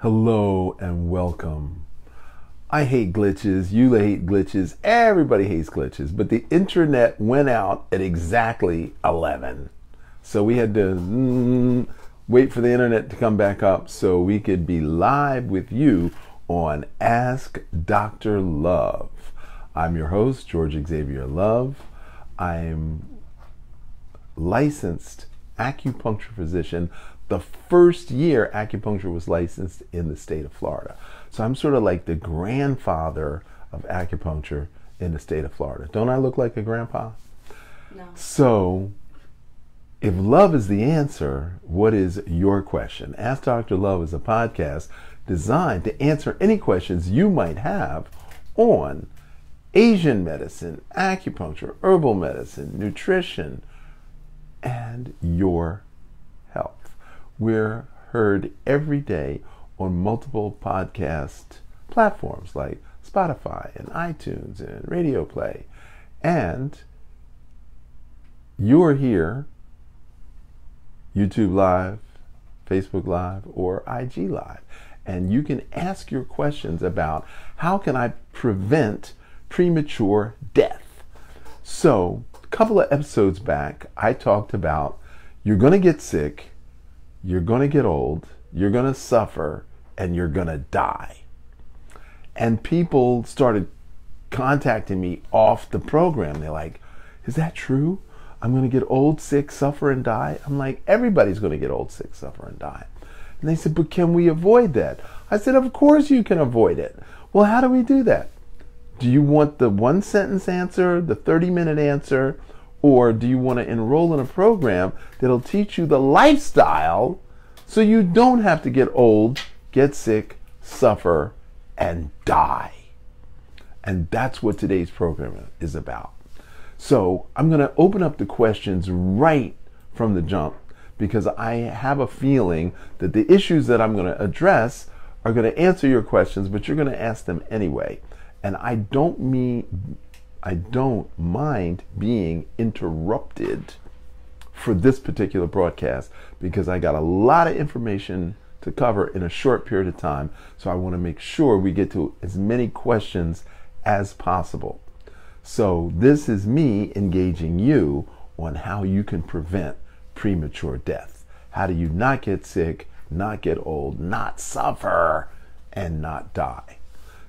Hello and welcome. I hate glitches, you hate glitches, everybody hates glitches, but the internet went out at exactly 11. So we had to wait for the internet to come back up so we could be live with you on Ask Dr. Love. I'm your host, George Xavier Love. I'm licensed acupuncture physician. The first year acupuncture was licensed in the state of Florida. So I'm sort of like the grandfather of acupuncture in the state of Florida. Don't I look like a grandpa? No. So if love is the answer, what is your question? Ask Dr. Love is a podcast designed to answer any questions you might have on Asian medicine, acupuncture, herbal medicine, nutrition, and your health. We're heard every day on multiple podcast platforms like Spotify and iTunes and Radio Play. And you're here, YouTube Live, Facebook Live, or IG Live. And you can ask your questions about how can I prevent premature death. So a couple of episodes back, I talked about you're going to get sick, you're going to get old, you're going to suffer, and you're going to die. And people started contacting me off the program. They're like, is that true? I'm going to get old, sick, suffer, and die? I'm like, everybody's going to get old, sick, suffer, and die. And they said, but can we avoid that? I said, of course you can avoid it. Well, how do we do that? Do you want the one-sentence answer, the 30-minute answer, or do you want to enroll in a program that'll teach you the lifestyle so you don't have to get old, get sick, suffer, and die? And that's what today's program is about. So I'm going to open up the questions right from the jump because I have a feeling that the issues that I'm going to address are going to answer your questions, but you're going to ask them anyway. And I don't mind being interrupted for this particular broadcast because I got a lot of information to cover in a short period of time. So I want to make sure we get to as many questions as possible. So this is me engaging you on how you can prevent premature death. How do you not get sick, not get old, not suffer, and not die?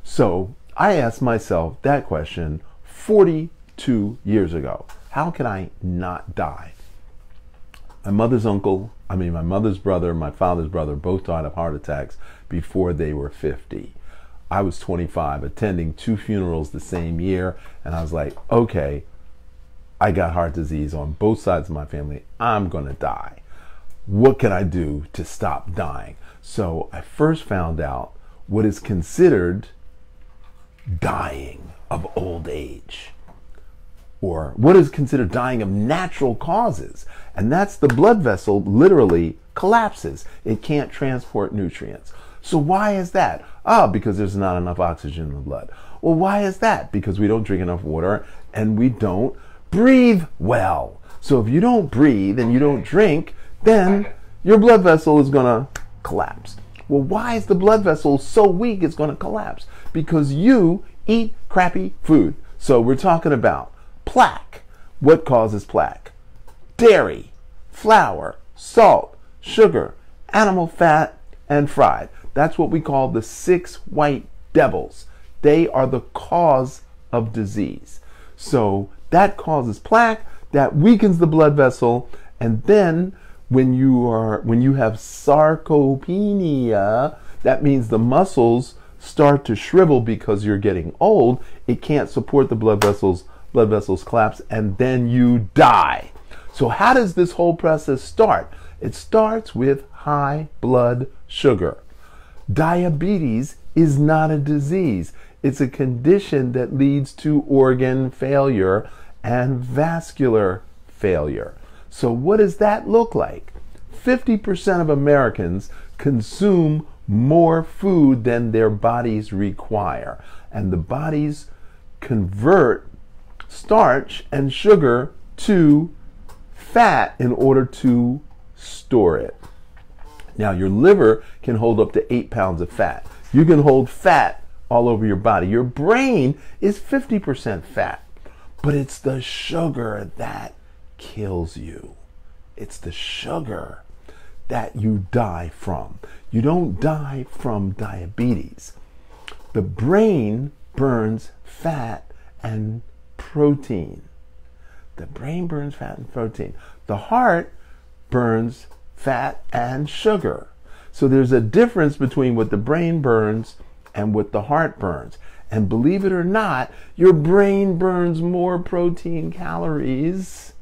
So I asked myself that question 42 years ago. How can I not die? My mother's brother, my father's brother, both died of heart attacks before they were 50. I was 25, attending 2 funerals the same year, and I was like, okay, I got heart disease on both sides of my family. I'm gonna die. What can I do to stop dying? So I first found out what is considered dying of old age, or what is considered dying of natural causes. And that's the blood vessel literally collapses. It can't transport nutrients. So why is that? Because there's not enough oxygen in the blood. Well, why is that? Because we don't drink enough water and we don't breathe well. So if you don't breathe and you don't drink, then your blood vessel is gonna collapse. Well, why is the blood vessel so weak it's gonna collapse? Because you eat crappy food. So we're talking about plaque. What causes plaque? Dairy, flour, salt, sugar, animal fat, and fried. That's what we call the 6 white devils. They are the cause of disease. So that causes plaque, that weakens the blood vessel, and then when you have sarcopenia, that means the muscles start to shrivel because you're getting old. It can't support the blood vessels collapse, and then you die. So how does this whole process start? It starts with high blood sugar. Diabetes is not a disease. It's a condition that leads to organ failure and vascular failure. So what does that look like? 50% of Americans consume more food than their bodies require. And the bodies convert starch and sugar to fat in order to store it. Now, your liver can hold up to 8 pounds of fat. You can hold fat all over your body. Your brain is 50% fat, but it's the sugar that kills you. It's the sugar that you die from. You don't die from diabetes. The brain burns fat and protein. The brain burns fat and protein. The heart burns fat and sugar. So there's a difference between what the brain burns and what the heart burns. And believe it or not, your brain burns more protein calories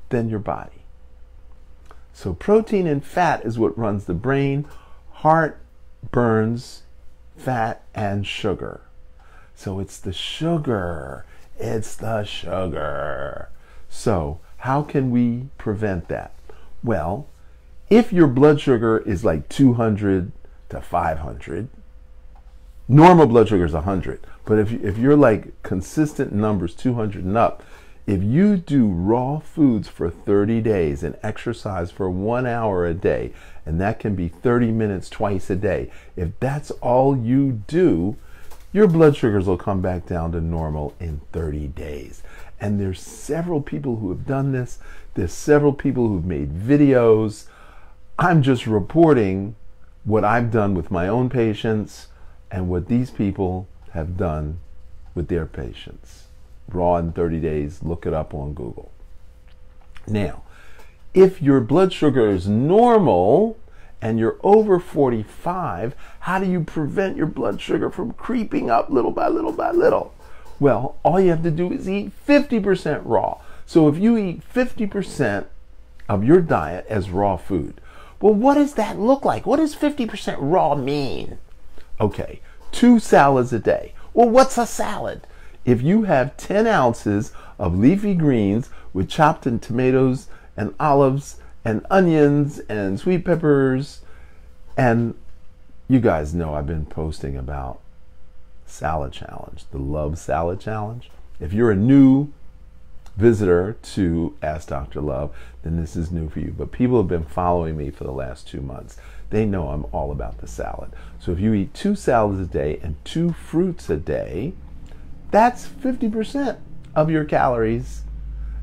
than your body. So protein and fat is what runs the brain. Heart burns fat and sugar. So it's the sugar. It's the sugar. So how can we prevent that? Well, if your blood sugar is like 200 to 500, normal blood sugar is 100. But if you're like consistent numbers, 200 and up, if you do raw foods for 30 days and exercise for 1 hour a day, and that can be 30 minutes twice a day, if that's all you do, your blood sugars will come back down to normal in 30 days. And there's several people who have done this. There's several people who've made videos. I'm just reporting what I've done with my own patients and what these people have done with their patients. Raw in 30 days, look it up on Google. Now, if your blood sugar is normal and you're over 45, how do you prevent your blood sugar from creeping up little by little by little? Well, all you have to do is eat 50% raw. So if you eat 50% of your diet as raw food, well, what does that look like? What does 50% raw mean? Okay, 2 salads a day. Well, what's a salad? If you have 10 ounces of leafy greens with chopped in tomatoes and olives and onions and sweet peppers, and you guys know I've been posting about salad challenge, the Love Salad Challenge. If you're a new visitor to Ask Dr. Love, then this is new for you. But people have been following me for the last 2 months. They know I'm all about the salad. So if you eat 2 salads a day and 2 fruits a day, that's 50% of your calories,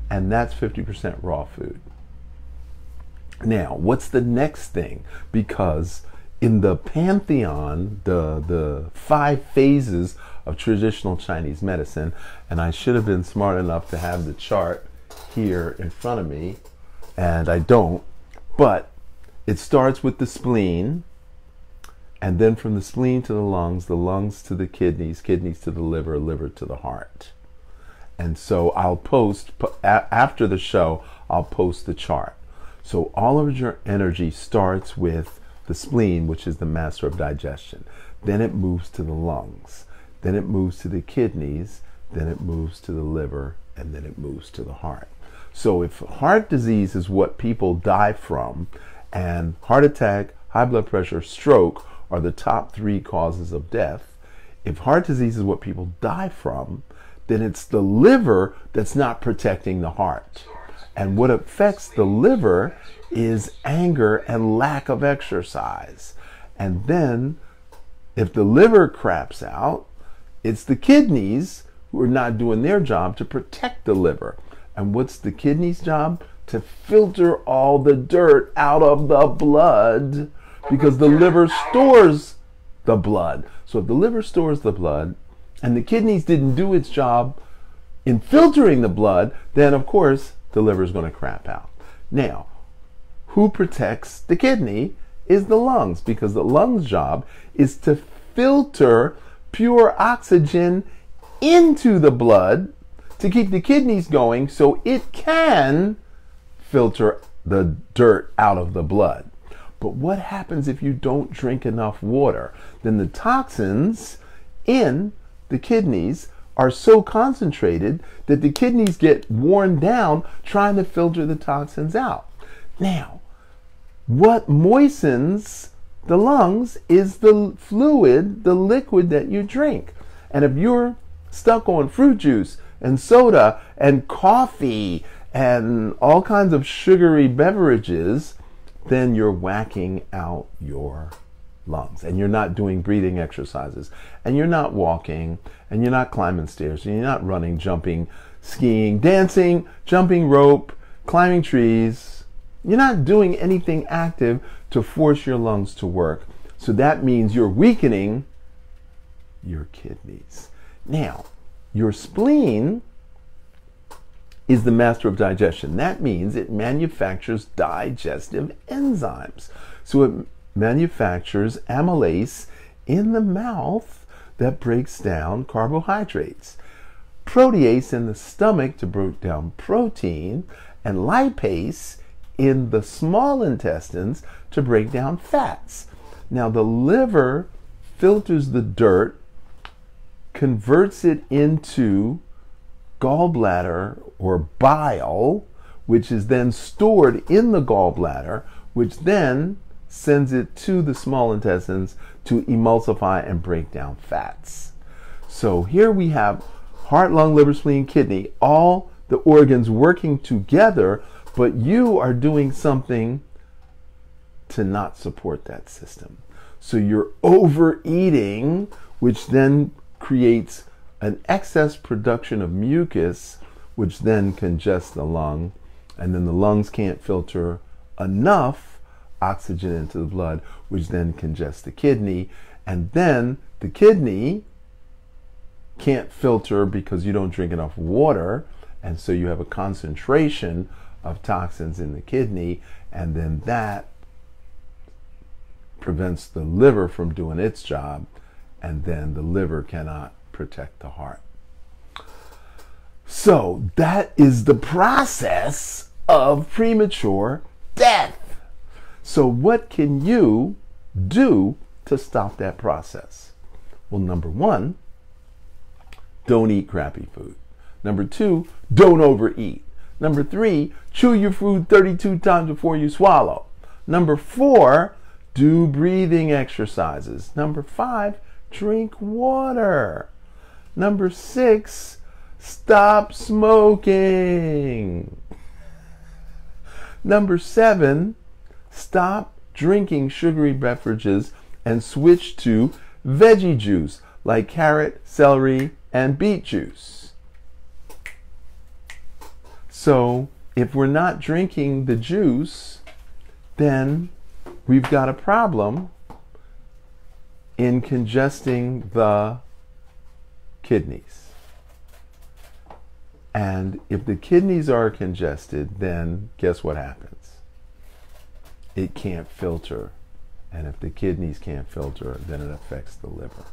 and that's 50% raw food. Now, what's the next thing? Because in the pantheon, the 5 phases of traditional Chinese medicine, and I should have been smart enough to have the chart here in front of me, and I don't, but it starts with the spleen, and then from the spleen to the lungs to the kidneys, kidneys to the liver, liver to the heart. And so I'll post, after the show, I'll post the chart. So all of your energy starts with the spleen, which is the master of digestion. Then it moves to the lungs. Then it moves to the kidneys. Then it moves to the liver. And then it moves to the heart. So if heart disease is what people die from, and heart attack, high blood pressure, stroke are the top 3 causes of death, if heart disease is what people die from, then it's the liver that's not protecting the heart. And what affects the liver is anger and lack of exercise. And then if the liver craps out, it's the kidneys who are not doing their job to protect the liver. And what's the kidneys' job? To filter all the dirt out of the blood, because the liver stores the blood. So if the liver stores the blood and the kidneys didn't do its job in filtering the blood, then of course the liver is going to crap out. Now, who protects the kidney is the lungs, because the lungs' job is to filter pure oxygen into the blood to keep the kidneys going so it can filter the dirt out of the blood. But what happens if you don't drink enough water? Then the toxins in the kidneys are so concentrated that the kidneys get worn down trying to filter the toxins out. Now, what moistens the lungs is the fluid, the liquid that you drink. And if you're stuck on fruit juice and soda and coffee and all kinds of sugary beverages, then you're whacking out your lungs, and you're not doing breathing exercises, and you're not walking, and you're not climbing stairs, and you're not running, jumping, skiing, dancing, jumping rope, climbing trees. You're not doing anything active to force your lungs to work. So that means you're weakening your kidneys. Now, your spleen is the master of digestion. That means it manufactures digestive enzymes. So it manufactures amylase in the mouth that breaks down carbohydrates, protease in the stomach to break down protein, and lipase in the small intestines to break down fats. Now the liver filters the dirt, converts it into gallbladder or bile, which is then stored in the gallbladder, which then sends it to the small intestines to emulsify and break down fats. So here we have heart, lung, liver, spleen, kidney, all the organs working together, but you are doing something to not support that system. So you're overeating, which then creates an excess production of mucus, which then congests the lung, and then the lungs can't filter enough oxygen into the blood, which then congests the kidney, and then the kidney can't filter because you don't drink enough water, and so you have a concentration of toxins in the kidney, and then that prevents the liver from doing its job, and then the liver cannot protect the heart. So that is the process of premature death. So what can you do to stop that process? Well, number one, don't eat crappy food. Number two, don't overeat. Number three, chew your food 32 times before you swallow. Number four, do breathing exercises. Number five, drink water. Number six, stop smoking. Number seven, stop drinking sugary beverages and switch to veggie juice like carrot, celery, and beet juice. So if we're not drinking the juice, then we've got a problem in congesting the kidneys. And if the kidneys are congested, then guess what happens? It can't filter. And if the kidneys can't filter, then it affects the liver.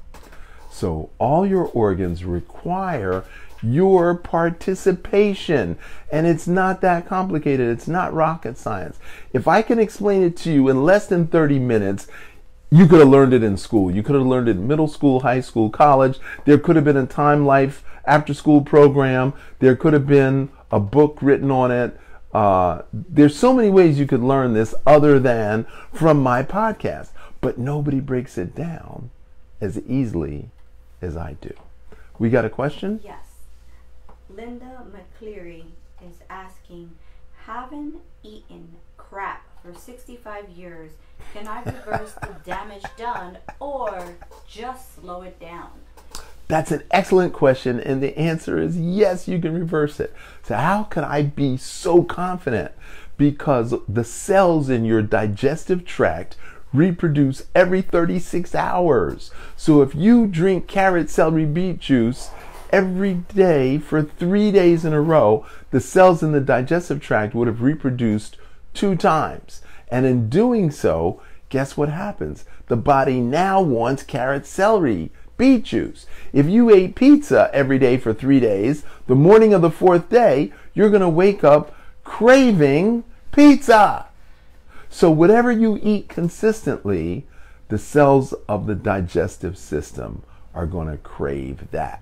So all your organs require your participation. And it's not that complicated. It's not rocket science. If I can explain it to you in less than 30 minutes, you could have learned it in school. You could have learned it in middle school, high school, college. There could have been a Time Life after school program. There could have been a book written on it. There's so many ways you could learn this other than from my podcast. But nobody breaks it down as easily as I do. We got a question? Yes. Linda McCleary is asking, having eaten crap for 65 years, can I reverse the damage done or just slow it down? That's an excellent question, and the answer is yes, you can reverse it. So how can I be so confident? Because the cells in your digestive tract reproduce every 36 hours. So if you drink carrot, celery, beet juice every day for 3 days in a row, the cells in the digestive tract would have reproduced 2 times. And in doing so, guess what happens? The body now wants carrot, celery, beet juice. If you ate pizza every day for 3 days, the morning of the 4th day, you're going to wake up craving pizza. So whatever you eat consistently, the cells of the digestive system are going to crave that.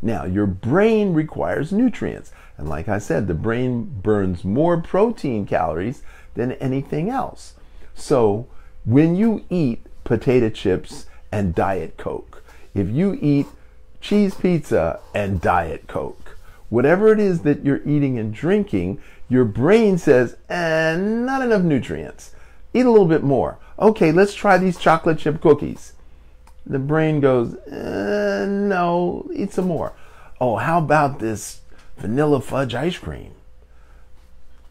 Now, your brain requires nutrients. And like I said, the brain burns more protein calories than anything else. So when you eat potato chips and Diet Coke, if you eat cheese pizza and Diet Coke, whatever it is that you're eating and drinking, your brain says, not enough nutrients. Eat a little bit more. Okay, let's try these chocolate chip cookies. The brain goes, no, eat some more. Oh, how about this vanilla fudge ice cream?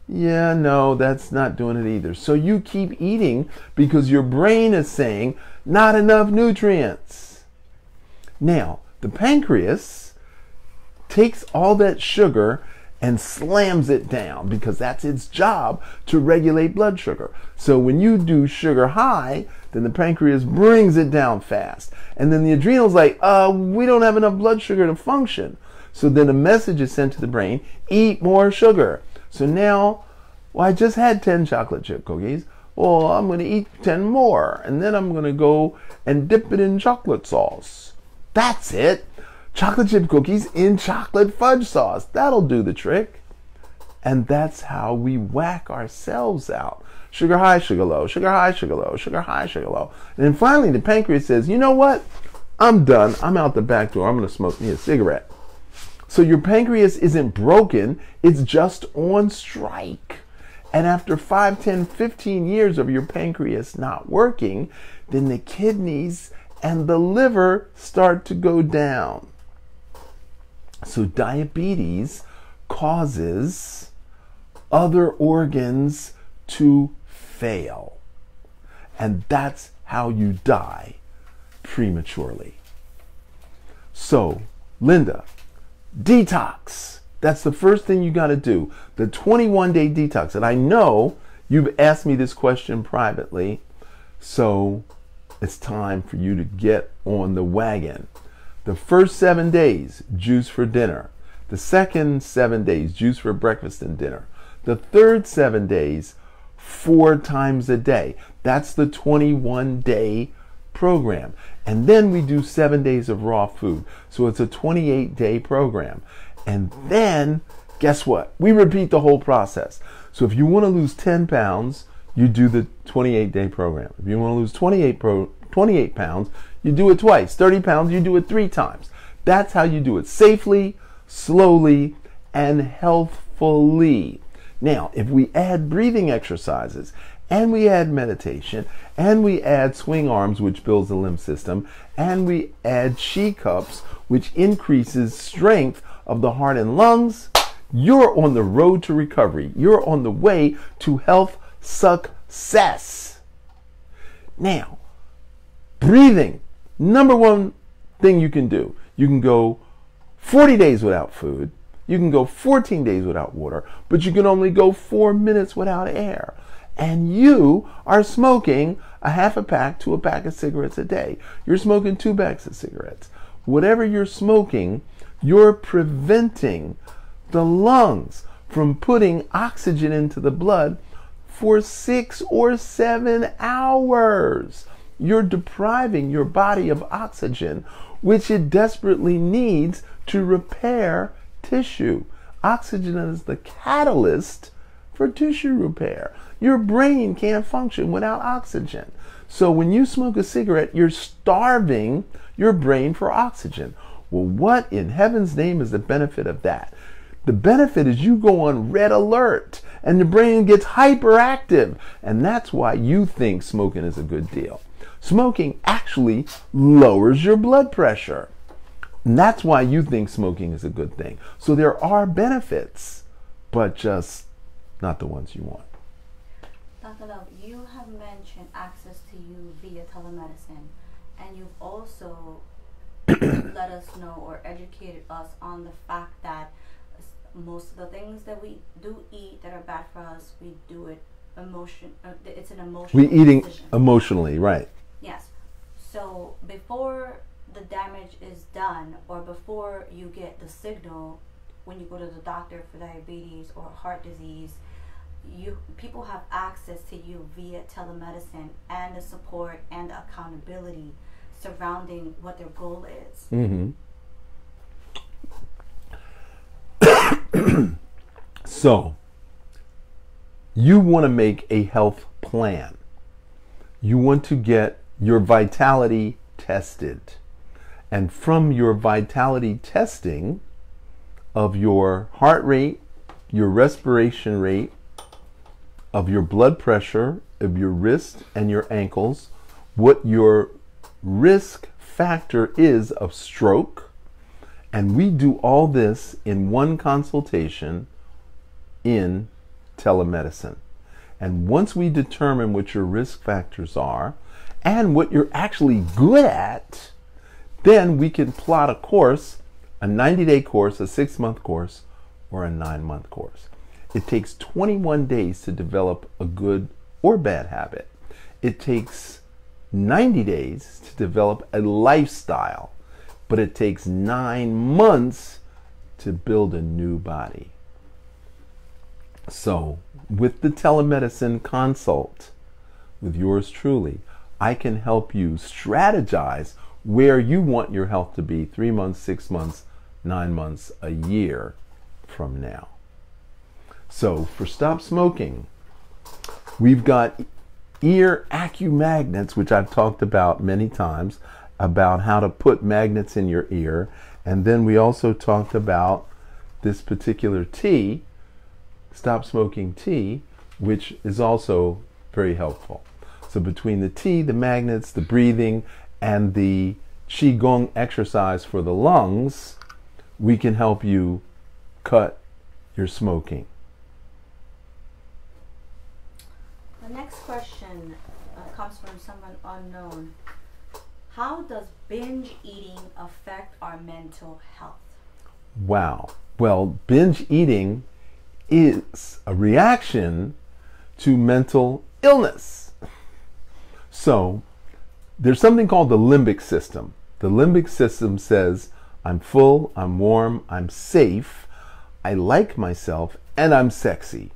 Yeah, no, that's not doing it either. So you keep eating because your brain is saying not enough nutrients. Now, the pancreas takes all that sugar and slams it down because that's its job to regulate blood sugar. So when you do sugar high, then the pancreas brings it down fast. And then the adrenal's like, we don't have enough blood sugar to function. So then a message is sent to the brain, eat more sugar. So now, well, I just had 10 chocolate chip cookies. Well, I'm going to eat 10 more. And then I'm going to go and dip it in chocolate sauce. That's it. Chocolate chip cookies in chocolate fudge sauce. That'll do the trick. And that's how we whack ourselves out. Sugar high, sugar low, sugar high, sugar low, sugar high, sugar low. And then finally the pancreas says, you know what? I'm done. I'm out the back door. I'm going to smoke me a cigarette. So your pancreas isn't broken. It's just on strike. And after 5, 10, 15 years of your pancreas not working, then the kidneys and the liver start to go down. So diabetes causes other organs to fail. And that's how you die prematurely. So, Linda, detox. That's the first thing you got to do. The 21-day detox. And I know you've asked me this question privately. So it's time for you to get on the wagon. The first 7 days, juice for dinner. The second 7 days, juice for breakfast and dinner. The third 7 days, 4 times a day. That's the 21-day program. And then we do 7 days of raw food. So it's a 28-day program. And then, guess what? We repeat the whole process. So if you want to lose 10 pounds, you do the 28-day program. If you want to lose 28 pounds, you do it twice. 30 pounds, you do it 3 times. That's how you do it safely, slowly, and healthfully. Now, if we add breathing exercises, and we add meditation, and we add swing arms, which builds the limb system, and we add Qi cups, which increases strength of the heart and lungs, you're on the road to recovery. You're on the way to health success. Now, breathing, number one thing you can do. You can go 40 days without food. You can go 14 days without water, but you can only go 4 minutes without air. And you are smoking a half a pack to a pack of cigarettes a day. You're smoking 2 packs of cigarettes. Whatever you're smoking, you're preventing the lungs from putting oxygen into the blood for 6 or 7 hours. You're depriving your body of oxygen, which it desperately needs to repair tissue. Oxygen is the catalyst for tissue repair. Your brain can't function without oxygen. So when you smoke a cigarette, you're starving your brain for oxygen. Well, what in heaven's name is the benefit of that? The benefit is you go on red alert and the brain gets hyperactive. And that's why you think smoking is a good deal. Smoking actually lowers your blood pressure. And that's why you think smoking is a good thing. So there are benefits, but just not the ones you want. Dr. Love, you have mentioned access to you via telemedicine, and you've also let us know or educated us on the fact that most of the things that we do eat that are bad for us, we do it it's an emotional We're eating decision. Emotionally, right. Yes. So before the damage is done, or before you get the signal when you go to the doctor for diabetes or heart disease, people have access to you via telemedicine and the support and the accountability surrounding what their goal is. Mm-hmm. So, you want to make a health plan. You want to get your vitality tested. And from your vitality testing of your heart rate, your respiration rate, of your blood pressure of your wrist and your ankles, what your risk factor is of stroke, and we do all this in one consultation in telemedicine. And once we determine what your risk factors are and what you're actually good at, then we can plot a course, a 90-day course, a 6-month course, or a 9-month course. It takes 21 days to develop a good or bad habit. It takes 90 days to develop a lifestyle, but it takes 9 months to build a new body. So, with the telemedicine consult with yours truly, I can help you strategize where you want your health to be 3 months, 6 months, 9 months, a year from now. So, for Stop Smoking, we've got ear acumagnets, which I've talked about many times, about how to put magnets in your ear. And then we also talked about this particular tea, Stop Smoking tea, which is also very helpful. So between the tea, the magnets, the breathing, and the Qigong exercise for the lungs, we can help you cut your smoking. The next question comes from someone unknown. How does binge eating affect our mental health? Wow. Well, binge eating is a reaction to mental illness. So, there's something called the limbic system. The limbic system says, I'm full, I'm warm, I'm safe, I like myself, and I'm sexy.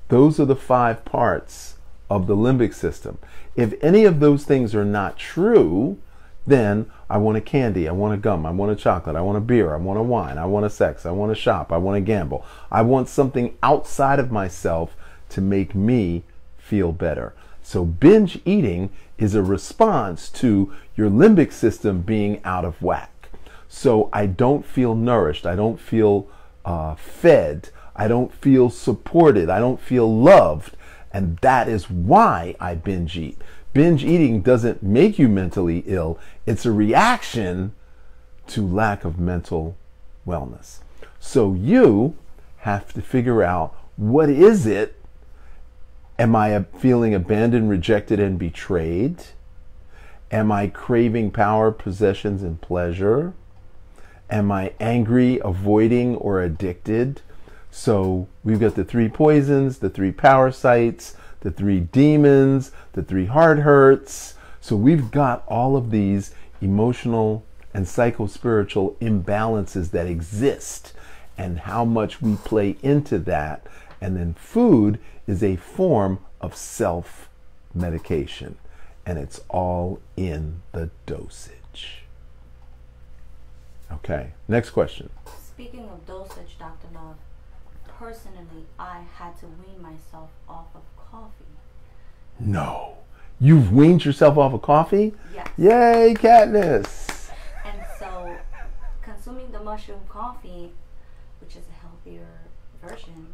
Those are the 5 parts of the limbic system. If any of those things are not true, then I want a candy, I want a gum, I want a chocolate, I want a beer, I want a wine, I want a sex, I want to shop, I want to gamble. I want something outside of myself to make me feel better. So binge eating is a response to your limbic system being out of whack. So I don't feel nourished, I don't feel fed, I don't feel supported, I don't feel loved, and that is why I binge eat. Binge eating doesn't make you mentally ill. It's a reaction to lack of mental wellness. So you have to figure out, what is it? Am I feeling abandoned, rejected, and betrayed? Am I craving power, possessions, and pleasure? Am I angry, avoiding, or addicted? So we've got the 3 poisons, the 3 power sites, the 3 demons, the 3 heart hurts. So we've got all of these emotional and psycho-spiritual imbalances that exist, and how much we play into that. And then food is a form of self-medication, and it's all in the dosage. Okay, next question. Speaking of dosage, Dr. Love, personally, I had to wean myself off of coffee. No. You've weaned yourself off of coffee? Yes. Yay, Katniss. And so, consuming the mushroom coffee, which is a healthier version,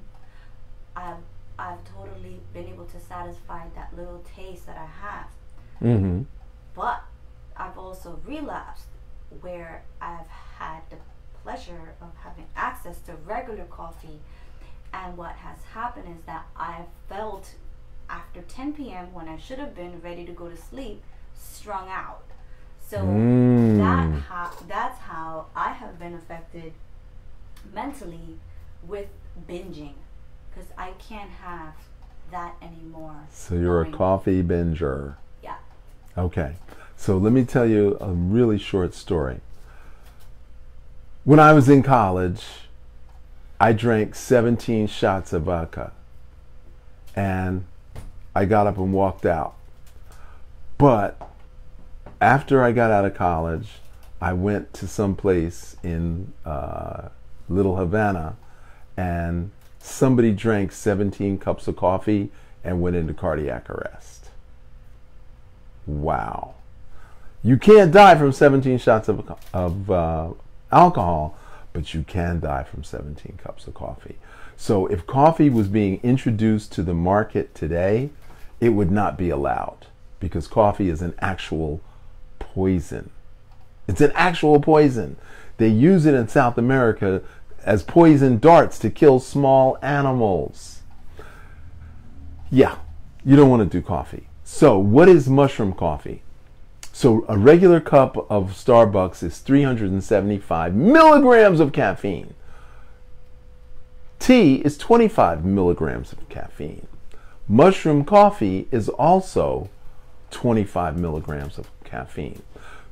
I've totally been able to satisfy that little taste that I have. Mm-hmm. But I've also relapsed, where I've had the pleasure of having access to regular coffee. And what has happened is that I felt after 10 p.m. when I should have been ready to go to sleep, strung out. So that's how I have been affected mentally with binging, because I can't have that anymore. So you're a coffee binger. Yeah. Okay. So let me tell you a really short story. When I was in college, I drank 17 shots of vodka, and I got up and walked out. But after I got out of college, I went to some place in Little Havana, and somebody drank 17 cups of coffee and went into cardiac arrest. Wow. You can't die from 17 shots of alcohol, but you can die from 17 cups of coffee. So if coffee was being introduced to the market today, it would not be allowed because coffee is an actual poison. It's an actual poison. They use it in South America as poison darts to kill small animals. Yeah, you don't want to do coffee. So what is mushroom coffee? So a regular cup of Starbucks is 375 milligrams of caffeine. Tea is 25 milligrams of caffeine. Mushroom coffee is also 25 milligrams of caffeine.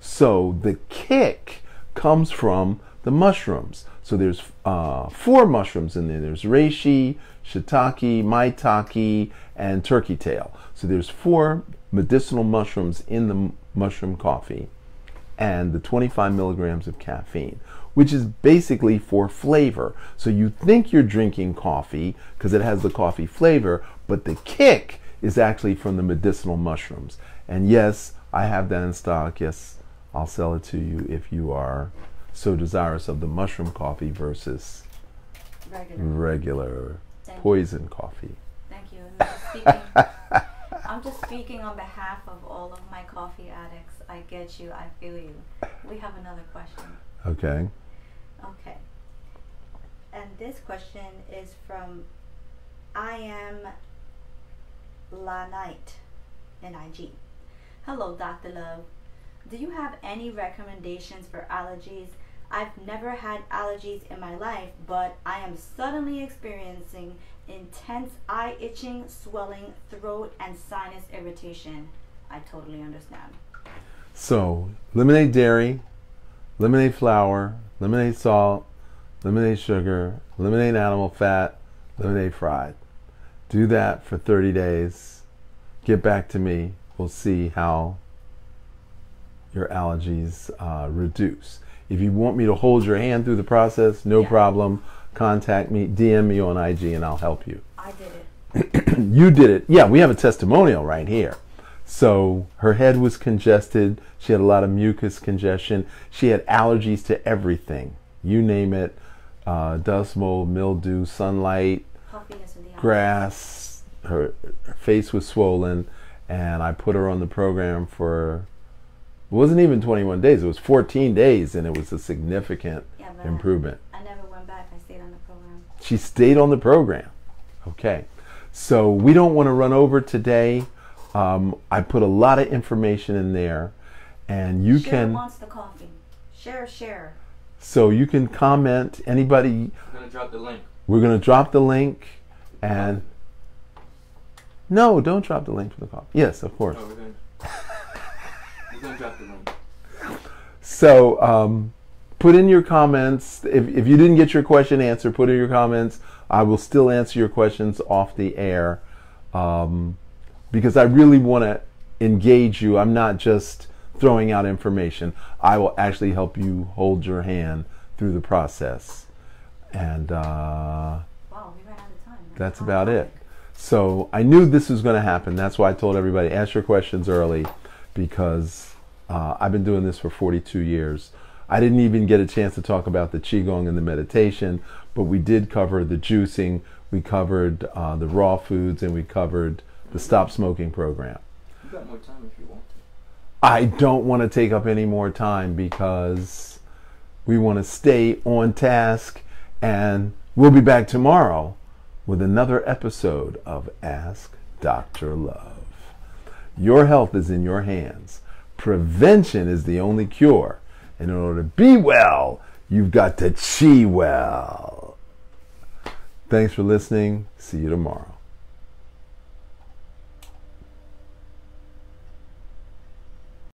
So the kick comes from the mushrooms. So there's 4 mushrooms in there. There's reishi, shiitake, maitake, and turkey tail. So there's 4 medicinal mushrooms in the mushroom coffee and the 25 milligrams of caffeine, which is basically for flavor. So you think you're drinking coffee because it has the coffee flavor, but the kick is actually from the medicinal mushrooms. And yes, I have that in stock. Yes, I'll sell it to you if you are so desirous of the mushroom coffee versus regular poison coffee. Thank you. I'm just speaking on behalf of all of my coffee addicts. I get you. I feel you. We have another question. Okay. Okay. And this question is from I am Lineage, N-I-G. Hello, Dr. Love. Do you have any recommendations for allergies? I've never had allergies in my life, but I am suddenly experiencing intense eye itching, swelling, throat, and sinus irritation. I totally understand. So, eliminate dairy, eliminate flour, eliminate salt, eliminate sugar, eliminate animal fat, eliminate fried. Do that for 30 days. Get back to me. We'll see how your allergies reduce. If you want me to hold your hand through the process, no problem. Contact me, DM me on IG, and I'll help you. I did it. You did it. Yeah, we have a testimonial right here. So her head was congested. She had a lot of mucus congestion. She had allergies to everything. You name it. Dust, mold, mildew, sunlight, grass. Her face was swollen. And I put her on the program for, it wasn't even 21 days. It was 14 days, and it was a significant improvement. I never went back. I stayed on the program. She stayed on the program. Okay. So we don't want to run over today. I put a lot of information in there, and you can wants the coffee. Share. So you can comment. Anybody? We're gonna drop the link. We're gonna drop the link, and no, don't drop the link for the coffee. Yes, of course. No, we're gonna drop the link. So put in your comments. If you didn't get your question answered, put in your comments. I will still answer your questions off the air. Because I really want to engage you. I'm not just throwing out information. I will actually help you hold your hand through the process. And wow, we ran out of time. That's about it. So I knew this was going to happen. That's why I told everybody, ask your questions early, because I've been doing this for 42 years. I didn't even get a chance to talk about the Qigong and the meditation, but we did cover the juicing, we covered the raw foods, and we covered the Stop Smoking program. You got more time if you want to. I don't want to take up any more time because we want to stay on task, and we'll be back tomorrow with another episode of Ask Dr. Love. Your health is in your hands. Prevention is the only cure. And in order to be well, you've got to chi well. Thanks for listening. See you tomorrow.